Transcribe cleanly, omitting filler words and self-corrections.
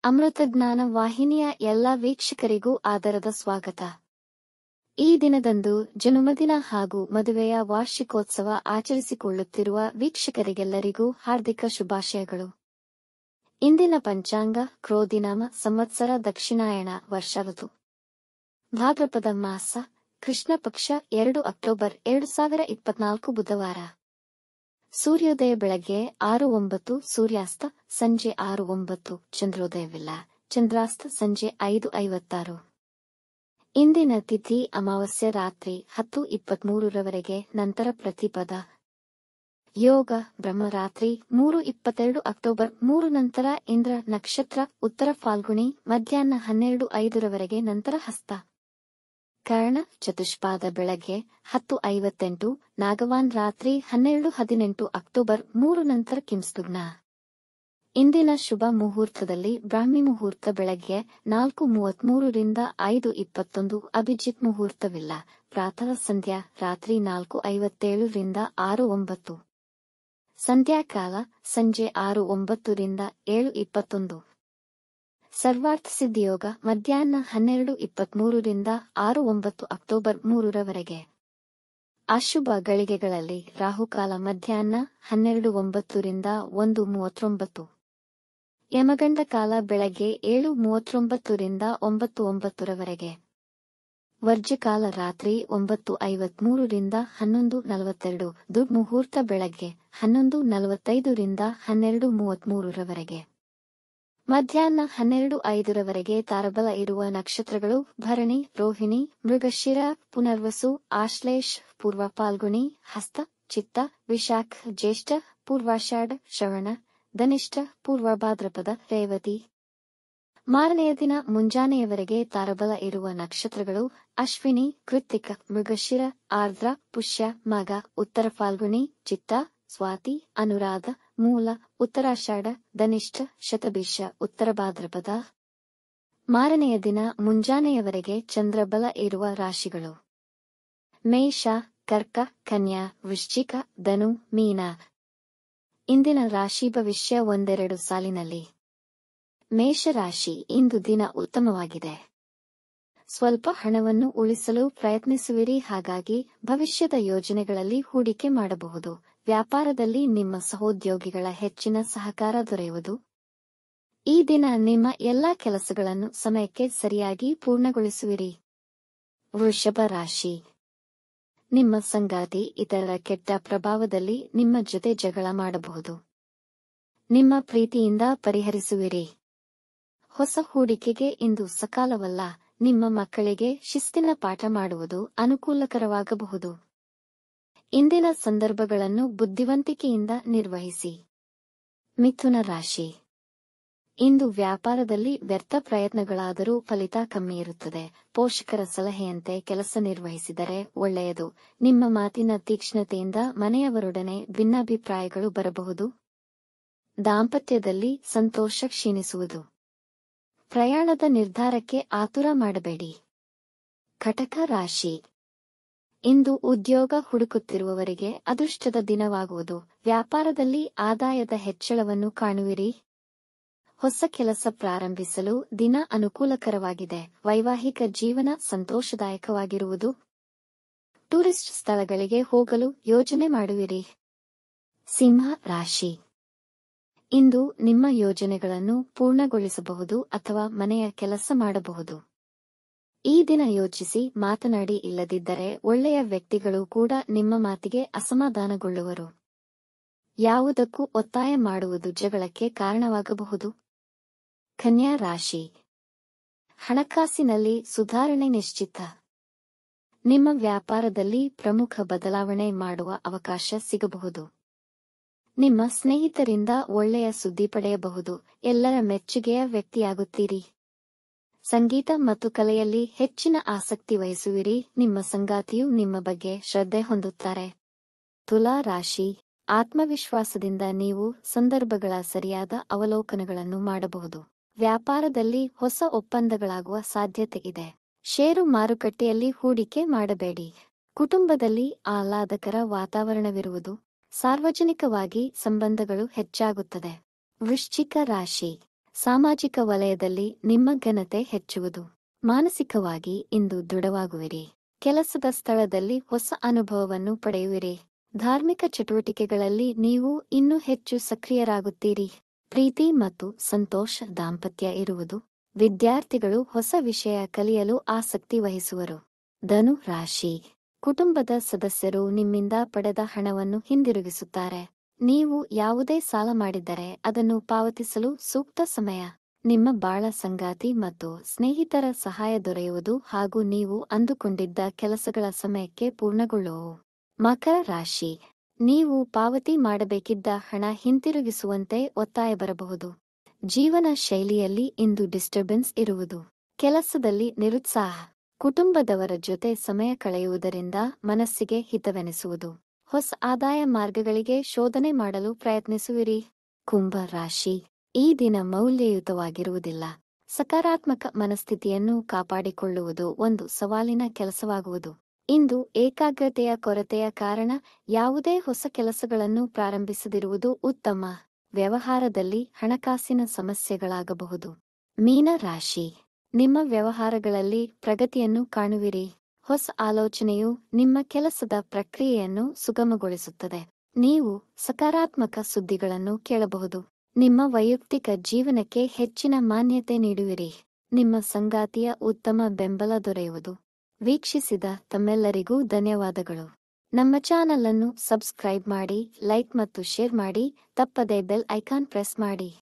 ಅಮೃತಜ್ಞಾನ ವಾಹಿನಿಯ ಎಲ್ಲ ವೀಕ್ಷಕರಿಗೂ ಆದರದ ಸ್ವಾಗತ. ಈ ದಿನದಂದು ಜನ್ಮದಿನ ಹಾಗೂ ಮದುವೆಯ ವಾರ್ಷಿಕೋತ್ಸವ ಆಚರಿಸಿಕೊಳ್ಳುತ್ತಿರುವ ವೀಕ್ಷಕರಿಗೆಲ್ಲರಿಗೂ ಹಾರ್ದಿಕ ಶುಭಾಶಯಗಳು. ಇಂದಿನ ಪಂಚಾಂಗ ಕ್ರೋಧಿನಾಮ ಸಂವತ್ಸರ ದಕ್ಷಿಣಾಯಣ ವರ್ಷ ಋತು ಭಾದ್ರಪದ ಮಾಸ ಕೃಷ್ಣ ಪಕ್ಷ 2 ಅಕ್ಟೋಬರ್ 2024 ಬುಧವಾರ. ಸೂರ್ಯೋದಯ ಬೆಳಗ್ಗೆ 6:09, ಸೂರ್ಯಾಸ್ತ ಸಂಜೆ 6:09, ಚಂದ್ರೋದಯವಿಲ್ಲ, ಚಂದ್ರಾಸ್ತ ಸಂಜೆ 5:56. ಇಂದಿನ ತಿಥಿ ಅಮಾವಾಸ್ಯೆ ರಾತ್ರಿ 10:23 ನಂತರ ಪ್ರತಿಪದ. ಯೋಗ ಬ್ರಹ್ಮರಾತ್ರಿ 3:22 ಅಕ್ಟೋಬರ್ 3 ನಂತರ ಇಂದ್ರ ನಕ್ಷತ್ರ ಉತ್ತರ ಫಾಲ್ಗುಣಿ ಮಧ್ಯಾಹ್ನ 12:05 ನಂತರ ಹಸ್ತ. ಕರ್ಣ ಚತುಷ್ಪಾದ ಬೆಳಗ್ಗೆ 10:58, ನಾಗವಾನ್ ರಾತ್ರಿ 12:18 ಅಕ್ಟೋಬರ್ 3 ನಂತರ ಕಿಂಸ್ತುಗ್ನ. ಇಂದಿನ ಶುಭ ಮುಹೂರ್ತದಲ್ಲಿ ಬ್ರಾಹ್ಮಿ ಮುಹೂರ್ತ ಬೆಳಗ್ಗೆ 4:33 ರಿಂದ 5:21, ಅಭಿಜಿತ್ ಮುಹೂರ್ತವಿಲ್ಲ. ಪ್ರಾತಃ ಸಂಧ್ಯಾ ರಾತ್ರಿ 4:57 ರಿಂದ 6:09. ಸಂಧ್ಯಾಕಾಲ ಸಂಜೆ 6:09 ರಿಂದ 7:21. ಸರ್ವಾರ್ಥ ಸಿದ್ಧಿಯೋಗ ಮಧ್ಯಾಹ್ನ 12:23 ರಿಂದ 6:09 ಅಕ್ಟೋಬರ್ 3 ಅಶುಭ ಗಳಿಗೆಗಳಲ್ಲಿ ರಾಹುಕಾಲ ಮಧ್ಯಾಹ್ನ 12:09 ರಿಂದ 1:39. ಯಮಗಂಡ ಕಾಲ ಬೆಳಗ್ಗೆ 7:39 ರಿಂದ 9:09. ವರ್ಜ್ಯಕಾಲ ರಾತ್ರಿ 9:53 ರಿಂದ 11:42. ದುರ್ಮುಹೂರ್ತ ಬೆಳಗ್ಗೆ 11:45 ರಿಂದ 12:33. ಮಧ್ಯಾಹ್ನ 12:05 ತಾರಬಲ ಇರುವ ನಕ್ಷತ್ರಗಳು ಭರಣಿ, ರೋಹಿಣಿ, ಮೃಗಶಿರ, ಪುನರ್ವಸು, ಆಶ್ಲೇಷ, ಪೂರ್ವ ಫಾಲ್ಗುಣಿ, ಹಸ್ತ, ಚಿತ್ತ, ವಿಶಾಖ, ಜ್ಯೇಷ್ಠ, ಪೂರ್ವಾಷಾಢ, ಶ್ರವಣ, ಧನಿಷ್ಠ, ಪೂರ್ವ ಭಾದ್ರಪದ, ರೇವತಿ. ಮಾರನೆಯ ದಿನ ಮುಂಜಾನೆಯವರೆಗೆ ತಾರಬಲ ಇರುವ ನಕ್ಷತ್ರಗಳು ಅಶ್ವಿನಿ, ಕೃತ್ತಿಕ, ಮೃಗಶಿರ, ಆರ್ದ್ರ, ಪುಷ್ಯ, ಮಗ, ಉತ್ತರ ಫಾಲ್ಗುಣಿ, ಚಿತ್ತ, ಸ್ವಾತಿ, ಅನುರಾಧ, ಮೂಲ, ಉತ್ತರಾಷಾಢ, ಧನಿಷ್ಠ, ಶತಭಿಷ, ಉತ್ತರ ಭಾದ್ರಪದ. ಮಾರನೆಯ ದಿನ ಮುಂಜಾನೆಯವರೆಗೆ ಚಂದ್ರಬಲ ಇರುವ ರಾಶಿಗಳು ಮೇಷ, ಕರ್ಕ, ಕನ್ಯಾ, ವೃಶ್ಚಿಕ, ಧನು, ಮೀನ. ಇಂದಿನ ರಾಶಿ ಭವಿಷ್ಯ ಒಂದೆರಡು ಸಾಲಿನಲ್ಲಿ. ಮೇಷರಾಶಿ, ಇಂದು ದಿನ ಉತ್ತಮವಾಗಿದೆ. ಸ್ವಲ್ಪ ಹಣವನ್ನು ಉಳಿಸಲು ಪ್ರಯತ್ನಿಸುವಿರಿ, ಹಾಗಾಗಿ ಭವಿಷ್ಯದ ಯೋಜನೆಗಳಲ್ಲಿ ಹೂಡಿಕೆ ಮಾಡಬಹುದು. ವ್ಯಾಪಾರದಲ್ಲಿ ನಿಮ್ಮ ಸಹೋದ್ಯೋಗಿಗಳ ಹೆಚ್ಚಿನ ಸಹಕಾರ ದೊರೆಯುವುದು. ಈ ದಿನ ನಿಮ್ಮ ಎಲ್ಲಾ ಕೆಲಸಗಳನ್ನು ಸಮಯಕ್ಕೆ ಸರಿಯಾಗಿ ಪೂರ್ಣಗೊಳಿಸುವಿರಿ. ವೃಷಭ ರಾಶಿ, ನಿಮ್ಮ ಸಂಗಾತಿ ಇತರರ ಕೆಟ್ಟ ಪ್ರಭಾವದಲ್ಲಿ ನಿಮ್ಮ ಜೊತೆ ಜಗಳ ಮಾಡಬಹುದು. ನಿಮ್ಮ ಪ್ರೀತಿಯಿಂದ ಪರಿಹರಿಸುವಿರಿ. ಹೊಸ ಹೂಡಿಕೆಗೆ ಇಂದು ಸಕಾಲವಲ್ಲ. ನಿಮ್ಮ ಮಕ್ಕಳಿಗೆ ಶಿಸ್ತಿನ ಪಾಠ ಮಾಡುವುದು ಅನುಕೂಲಕರವಾಗಬಹುದು. ಇಂದಿನ ಸಂದರ್ಭಗಳನ್ನು ಬುದ್ಧಿವಂತಿಕೆಯಿಂದ ನಿರ್ವಹಿಸಿ. ಮಿಥುನ ರಾಶಿ, ಇಂದು ವ್ಯಾಪಾರದಲ್ಲಿ ವ್ಯರ್ಥ ಪ್ರಯತ್ನಗಳಾದರೂ ಫಲಿತ ಕಮ್ಮಿ ಇರುತ್ತದೆ. ಪೋಷಕರ ಸಲಹೆಯಂತೆ ಕೆಲಸ ನಿರ್ವಹಿಸಿದರೆ ಒಳ್ಳೆಯದು. ನಿಮ್ಮ ಮಾತಿನ ತೀಕ್ಷ್ಣತೆಯಿಂದ ಮನೆಯವರೊಡನೆ ಭಿನ್ನಾಭಿಪ್ರಾಯಗಳು ಬರಬಹುದು. ದಾಂಪತ್ಯದಲ್ಲಿ ಸಂತೋಷ ಕ್ಷೀಣಿಸುವುದು. ಪ್ರಯಾಣದ ನಿರ್ಧಾರಕ್ಕೆ ಆತುರ ಮಾಡಬೇಡಿ. ಕಟಕ ರಾಶಿ, ಇಂದು ಉದ್ಯೋಗ ಹುಡುಕುತ್ತಿರುವವರಿಗೆ ಅದೃಷ್ಟದ ದಿನವಾಗುವುದು. ವ್ಯಾಪಾರದಲ್ಲಿ ಆದಾಯದ ಹೆಚ್ಚಳವನ್ನು ಕಾಣುವಿರಿ. ಹೊಸ ಕೆಲಸ ಪ್ರಾರಂಭಿಸಲು ದಿನ ಅನುಕೂಲಕರವಾಗಿದೆ. ವೈವಾಹಿಕ ಜೀವನ ಸಂತೋಷದಾಯಕವಾಗಿರುವುದು. ಟೂರಿಸ್ಟ್ ಸ್ಥಳಗಳಿಗೆ ಹೋಗಲು ಯೋಜನೆ ಮಾಡುವಿರಿ. ಸಿಂಹ ರಾಶಿ, ಇಂದು ನಿಮ್ಮ ಯೋಜನೆಗಳನ್ನು ಪೂರ್ಣಗೊಳಿಸಬಹುದು ಅಥವಾ ಮನೆಯ ಕೆಲಸ ಮಾಡಬಹುದು. ಈ ದಿನ ಯೋಚಿಸಿ ಮಾತನಾಡಿ, ಇಲ್ಲದಿದ್ದರೆ ಒಳ್ಳೆಯ ವ್ಯಕ್ತಿಗಳು ಕೂಡ ನಿಮ್ಮ ಮಾತಿಗೆ ಅಸಮಾಧಾನಗೊಳ್ಳುವರು. ಯಾವುದಕ್ಕೂ ಒತ್ತಾಯ ಮಾಡುವುದು ಜಗಳಕ್ಕೆ ಕಾರಣವಾಗಬಹುದು. ಕನ್ಯಾ ರಾಶಿ, ಹಣಕಾಸಿನಲ್ಲಿ ಸುಧಾರಣೆ ನಿಶ್ಚಿತ. ನಿಮ್ಮ ವ್ಯಾಪಾರದಲ್ಲಿ ಪ್ರಮುಖ ಬದಲಾವಣೆ ಮಾಡುವ ಅವಕಾಶ ಸಿಗಬಹುದು. ನಿಮ್ಮ ಸ್ನೇಹಿತರಿಂದ ಒಳ್ಳೆಯ ಸುದ್ದಿ ಪಡೆಯಬಹುದು. ಎಲ್ಲರ ಮೆಚ್ಚುಗೆಯ ವ್ಯಕ್ತಿಯಾಗುತ್ತೀರಿ. ಸಂಗೀತ ಮತ್ತು ಕಲೆಯಲ್ಲಿ ಹೆಚ್ಚಿನ ಆಸಕ್ತಿ ವಹಿಸುವಿರಿ. ನಿಮ್ಮ ಸಂಗಾತಿಯು ನಿಮ್ಮ ಬಗ್ಗೆ ಶ್ರದ್ಧೆ ಹೊಂದುತ್ತಾರೆ. ತುಲಾ ರಾಶಿ, ಆತ್ಮವಿಶ್ವಾಸದಿಂದ ನೀವು ಸಂದರ್ಭಗಳ ಸರಿಯಾದ ಅವಲೋಕನಗಳನ್ನು ಮಾಡಬಹುದು. ವ್ಯಾಪಾರದಲ್ಲಿ ಹೊಸ ಒಪ್ಪಂದಗಳಾಗುವ ಸಾಧ್ಯತೆ ಇದೆ. ಷೇರು ಮಾರುಕಟ್ಟೆಯಲ್ಲಿ ಹೂಡಿಕೆ ಮಾಡಬೇಡಿ. ಕುಟುಂಬದಲ್ಲಿ ಆಹ್ಲಾದಕರ ವಾತಾವರಣವಿರುವುದು. ಸಾರ್ವಜನಿಕವಾಗಿ ಸಂಬಂಧಗಳು ಹೆಚ್ಚಾಗುತ್ತದೆ. ವೃಶ್ಚಿಕ ರಾಶಿ, ಸಾಮಾಜಿಕ ವಲಯದಲ್ಲಿ ನಿಮ್ಮ ಘನತೆ ಹೆಚ್ಚುವುದು. ಮಾನಸಿಕವಾಗಿ ಇಂದು ದೃಢವಾಗುವಿರಿ. ಕೆಲಸದ ಸ್ಥಳದಲ್ಲಿ ಹೊಸ ಅನುಭವವನ್ನು ಪಡೆಯುವಿರಿ. ಧಾರ್ಮಿಕ ಚಟುವಟಿಕೆಗಳಲ್ಲಿ ನೀವು ಇನ್ನೂ ಹೆಚ್ಚು ಸಕ್ರಿಯರಾಗುತ್ತೀರಿ. ಪ್ರೀತಿ ಮತ್ತು ಸಂತೋಷ ದಾಂಪತ್ಯ ಇರುವುದು. ವಿದ್ಯಾರ್ಥಿಗಳು ಹೊಸ ವಿಷಯ ಕಲಿಯಲು ಆಸಕ್ತಿ ವಹಿಸುವರು. ಧನು ರಾಶಿ. ಕುಟುಂಬದ ಸದಸ್ಯರು ನಿಮ್ಮಿಂದ ಪಡೆದ ಹಣವನ್ನು ಹಿಂದಿರುಗಿಸುತ್ತಾರೆ. ನೀವು ಯಾವುದೇ ಸಾಲ ಮಾಡಿದ್ದರೆ ಅದನ್ನು ಪಾವತಿಸಲು ಸೂಕ್ತ ಸಮಯ. ನಿಮ್ಮ ಬಾಳ ಸಂಗಾತಿ ಮತ್ತು ಸ್ನೇಹಿತರ ಸಹಾಯ ದೊರೆಯುವುದು ಹಾಗೂ ನೀವು ಅಂದುಕೊಂಡಿದ್ದ ಕೆಲಸಗಳ ಸಮಯಕ್ಕೆ ಪೂರ್ಣಗೊಳ್ಳುವವು. ಮಕರ ರಾಶಿ. ನೀವು ಪಾವತಿ ಮಾಡಬೇಕಿದ್ದ ಹಣ ಹಿಂತಿರುಗಿಸುವಂತೆ ಒತ್ತಾಯ ಬರಬಹುದು. ಜೀವನ ಶೈಲಿಯಲ್ಲಿ ಇಂದು ಡಿಸ್ಟರ್ಬೆನ್ಸ್ ಇರುವುದು. ಕೆಲಸದಲ್ಲಿ ನಿರುತ್ಸಾಹ. ಕುಟುಂಬದವರ ಜೊತೆ ಸಮಯ ಕಳೆಯುವುದರಿಂದ ಮನಸ್ಸಿಗೆ ಹಿತವೆನಿಸುವುದು. ಹೊಸ ಆದಾಯ ಮಾರ್ಗಗಳಿಗೆ ಶೋಧನೆ ಮಾಡಲು ಪ್ರಯತ್ನಿಸುವಿರಿ. ಕುಂಭ ರಾಶಿ. ಈ ದಿನ ಮೌಲ್ಯಯುತವಾಗಿರುವುದಿಲ್ಲ. ಸಕಾರಾತ್ಮಕ ಮನಸ್ಥಿತಿಯನ್ನು ಕಾಪಾಡಿಕೊಳ್ಳುವುದು ಒಂದು ಸವಾಲಿನ ಕೆಲಸವಾಗುವುದು. ಇಂದು ಏಕಾಗ್ರತೆಯ ಕೊರತೆಯ ಕಾರಣ ಯಾವುದೇ ಹೊಸ ಕೆಲಸಗಳನ್ನು ಪ್ರಾರಂಭಿಸದಿರುವುದು ಉತ್ತಮ. ವ್ಯವಹಾರದಲ್ಲಿ ಹಣಕಾಸಿನ ಸಮಸ್ಯೆಗಳಾಗಬಹುದು. ಮೀನ ರಾಶಿ. ನಿಮ್ಮ ವ್ಯವಹಾರಗಳಲ್ಲಿ ಪ್ರಗತಿಯನ್ನು ಕಾಣುವಿರಿ. ಹೊಸ ಆಲೋಚನೆಯು ನಿಮ್ಮ ಕೆಲಸದ ಪ್ರಕ್ರಿಯೆಯನ್ನು ಸುಗಮಗೊಳಿಸುತ್ತದೆ. ನೀವು ಸಕಾರಾತ್ಮಕ ಸುದ್ದಿಗಳನ್ನು ಕೇಳಬಹುದು. ನಿಮ್ಮ ವೈಯಕ್ತಿಕ ಜೀವನಕ್ಕೆ ಹೆಚ್ಚಿನ ಮಾನ್ಯತೆ ನೀಡುವಿರಿ. ನಿಮ್ಮ ಸಂಗಾತಿಯ ಉತ್ತಮ ಬೆಂಬಲ ದೊರೆಯುವುದು. ವೀಕ್ಷಿಸಿದ ತಮ್ಮೆಲ್ಲರಿಗೂ ಧನ್ಯವಾದಗಳು. ನಮ್ಮ ಚಾನಲ್ ಅನ್ನು ಸಬ್ಸ್ಕ್ರೈಬ್ ಮಾಡಿ, ಲೈಕ್ ಮತ್ತು ಶೇರ್ ಮಾಡಿ, ತಪ್ಪದೇ ಬೆಲ್ ಐಕಾನ್ ಪ್ರೆಸ್ ಮಾಡಿ.